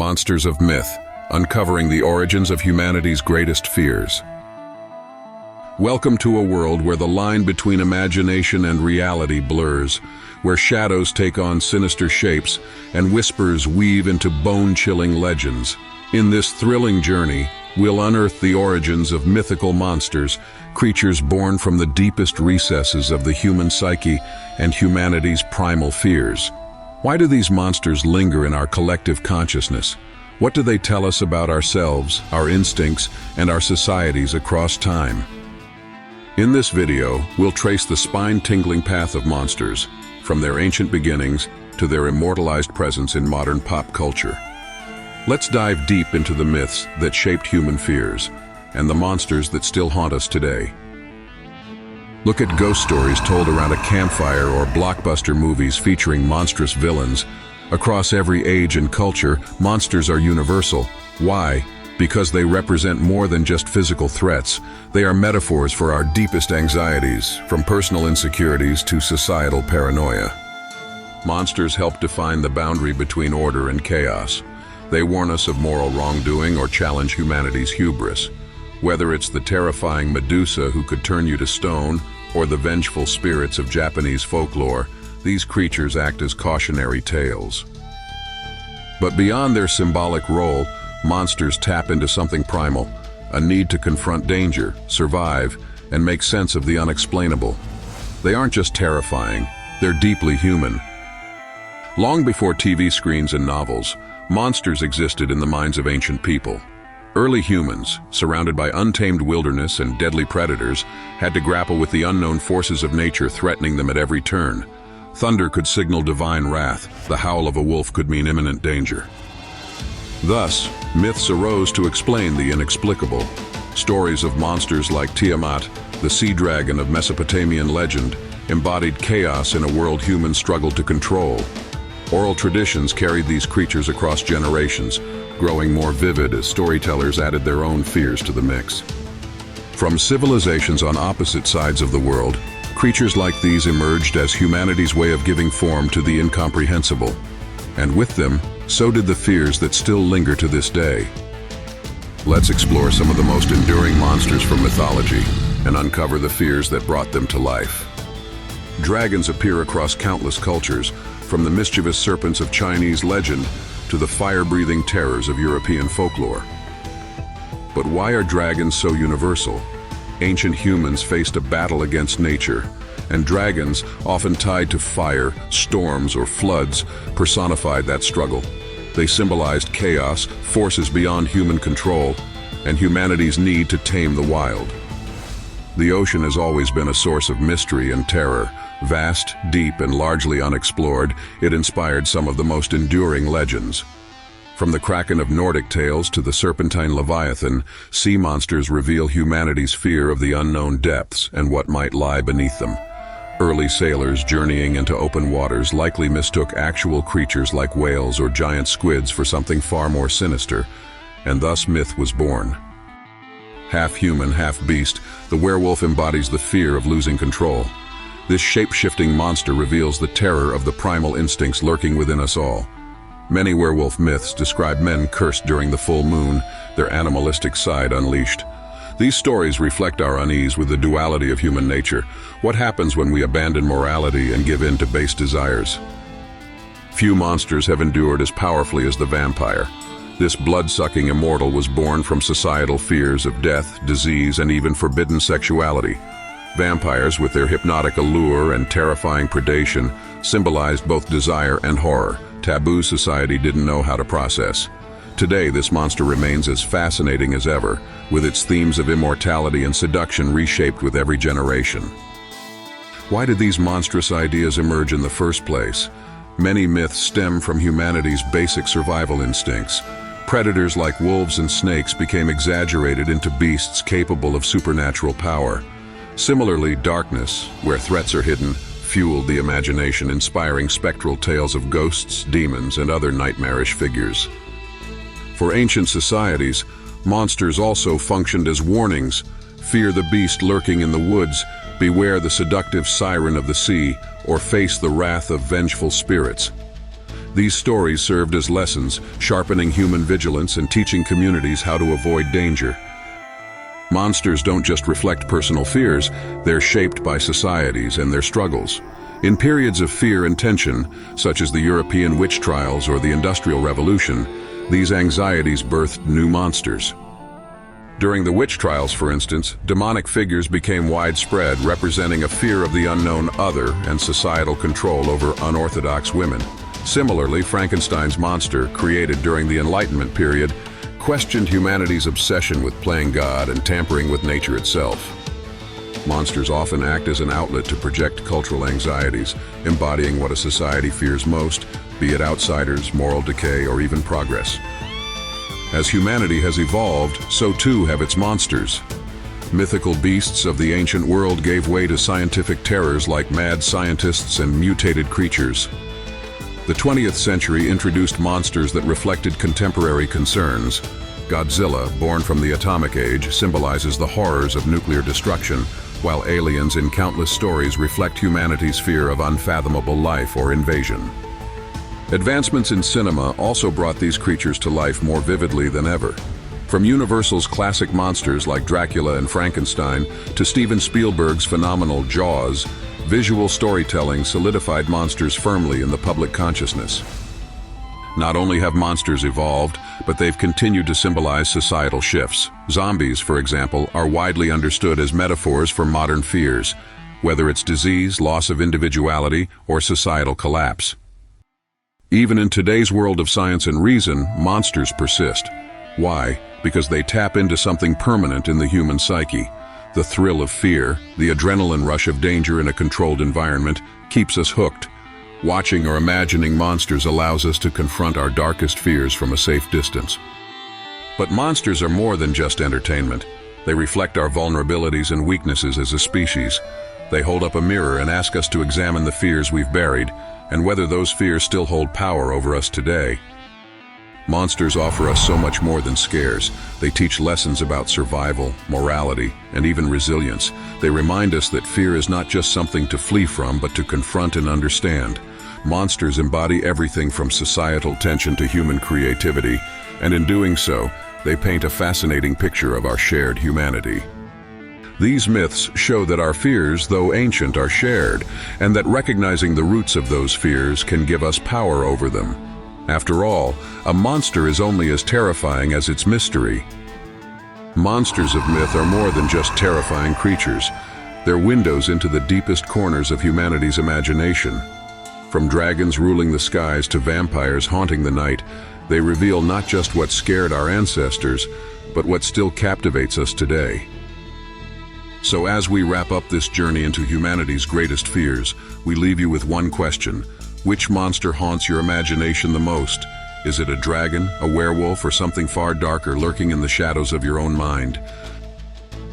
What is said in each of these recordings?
Monsters of Myth, uncovering the origins of humanity's greatest fears. Welcome to a world where the line between imagination and reality blurs, where shadows take on sinister shapes and whispers weave into bone-chilling legends. In this thrilling journey, we'll unearth the origins of mythical monsters, creatures born from the deepest recesses of the human psyche and humanity's primal fears. Why do these monsters linger in our collective consciousness? What do they tell us about ourselves, our instincts, and our societies across time? In this video, we'll trace the spine-tingling path of monsters, from their ancient beginnings to their immortalized presence in modern pop culture. Let's dive deep into the myths that shaped human fears, and the monsters that still haunt us today. Look at ghost stories told around a campfire or blockbuster movies featuring monstrous villains. Across every age and culture, monsters are universal. Why? Because they represent more than just physical threats. They are metaphors for our deepest anxieties, from personal insecurities to societal paranoia. Monsters help define the boundary between order and chaos. They warn us of moral wrongdoing or challenge humanity's hubris. Whether it's the terrifying Medusa who could turn you to stone, or the vengeful spirits of Japanese folklore, these creatures act as cautionary tales. But beyond their symbolic role, monsters tap into something primal, a need to confront danger, survive, and make sense of the unexplainable. They aren't just terrifying, they're deeply human. Long before TV screens and novels, monsters existed in the minds of ancient people. Early humans, surrounded by untamed wilderness and deadly predators, had to grapple with the unknown forces of nature threatening them at every turn. Thunder could signal divine wrath, the howl of a wolf could mean imminent danger. Thus, myths arose to explain the inexplicable. Stories of monsters like Tiamat, the sea dragon of Mesopotamian legend, embodied chaos in a world humans struggled to control. Oral traditions carried these creatures across generations, growing more vivid as storytellers added their own fears to the mix. From civilizations on opposite sides of the world, creatures like these emerged as humanity's way of giving form to the incomprehensible. And with them, so did the fears that still linger to this day. Let's explore some of the most enduring monsters from mythology and uncover the fears that brought them to life. Dragons appear across countless cultures, from the mischievous serpents of Chinese legend to the fire-breathing terrors of European folklore. But why are dragons so universal? Ancient humans faced a battle against nature, and dragons, often tied to fire, storms, or floods, personified that struggle. They symbolized chaos, forces beyond human control, and humanity's need to tame the wild. The ocean has always been a source of mystery and terror. Vast, deep, and largely unexplored, it inspired some of the most enduring legends. From the kraken of Nordic tales to the serpentine leviathan, sea monsters reveal humanity's fear of the unknown depths and what might lie beneath them. Early sailors journeying into open waters likely mistook actual creatures like whales or giant squids for something far more sinister, and thus myth was born. Half human, half beast, the werewolf embodies the fear of losing control. This shape-shifting monster reveals the terror of the primal instincts lurking within us all. Many werewolf myths describe men cursed during the full moon, their animalistic side unleashed. These stories reflect our unease with the duality of human nature. What happens when we abandon morality and give in to base desires? Few monsters have endured as powerfully as the vampire. This blood-sucking immortal was born from societal fears of death, disease, and even forbidden sexuality. Vampires, with their hypnotic allure and terrifying predation, symbolized both desire and horror. Taboo society didn't know how to process. Today, this monster remains as fascinating as ever, with its themes of immortality and seduction reshaped with every generation. Why did these monstrous ideas emerge in the first place? Many myths stem from humanity's basic survival instincts. Predators like wolves and snakes became exaggerated into beasts capable of supernatural power. Similarly, darkness, where threats are hidden, fueled the imagination, inspiring spectral tales of ghosts, demons, and other nightmarish figures. For ancient societies, monsters also functioned as warnings. Fear the beast lurking in the woods, beware the seductive siren of the sea, or face the wrath of vengeful spirits. These stories served as lessons, sharpening human vigilance and teaching communities how to avoid danger. Monsters don't just reflect personal fears, they're shaped by societies and their struggles. In periods of fear and tension, such as the European witch trials or the Industrial Revolution, these anxieties birthed new monsters. During the witch trials, for instance, demonic figures became widespread, representing a fear of the unknown other and societal control over unorthodox women. Similarly, Frankenstein's monster, created during the Enlightenment period, questioned humanity's obsession with playing God and tampering with nature itself. Monsters often act as an outlet to project cultural anxieties, embodying what a society fears most, be it outsiders, moral decay, or even progress. As humanity has evolved, so too have its monsters. Mythical beasts of the ancient world gave way to scientific terrors like mad scientists and mutated creatures. The 20th century introduced monsters that reflected contemporary concerns. Godzilla, born from the atomic age, symbolizes the horrors of nuclear destruction, while aliens in countless stories reflect humanity's fear of unfathomable life or invasion. Advancements in cinema also brought these creatures to life more vividly than ever. From Universal's classic monsters like Dracula and Frankenstein to Steven Spielberg's phenomenal Jaws, visual storytelling solidified monsters firmly in the public consciousness. Not only have monsters evolved, but they've continued to symbolize societal shifts. Zombies, for example, are widely understood as metaphors for modern fears, whether it's disease, loss of individuality, or societal collapse. Even in today's world of science and reason, monsters persist. Why? Because they tap into something permanent in the human psyche. The thrill of fear, the adrenaline rush of danger in a controlled environment, keeps us hooked. Watching or imagining monsters allows us to confront our darkest fears from a safe distance. But monsters are more than just entertainment. They reflect our vulnerabilities and weaknesses as a species. They hold up a mirror and ask us to examine the fears we've buried, and whether those fears still hold power over us today. Monsters offer us so much more than scares. They teach lessons about survival, morality, and even resilience. They remind us that fear is not just something to flee from, but to confront and understand. Monsters embody everything from societal tension to human creativity, and in doing so, they paint a fascinating picture of our shared humanity. These myths show that our fears, though ancient, are shared, and that recognizing the roots of those fears can give us power over them. After all, a monster is only as terrifying as its mystery. Monsters of myth are more than just terrifying creatures. They're windows into the deepest corners of humanity's imagination. From dragons ruling the skies to vampires haunting the night, they reveal not just what scared our ancestors, but what still captivates us today. So as we wrap up this journey into humanity's greatest fears, we leave you with one question. Which monster haunts your imagination the most? Is it a dragon, a werewolf, or something far darker lurking in the shadows of your own mind?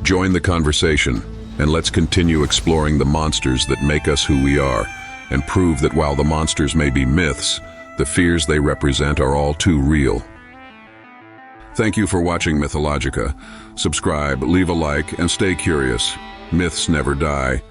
Join the conversation, and let's continue exploring the monsters that make us who we are, and prove that while the monsters may be myths, the fears they represent are all too real. Thank you for watching Mythologica. Subscribe, leave a like, and stay curious. Myths never die,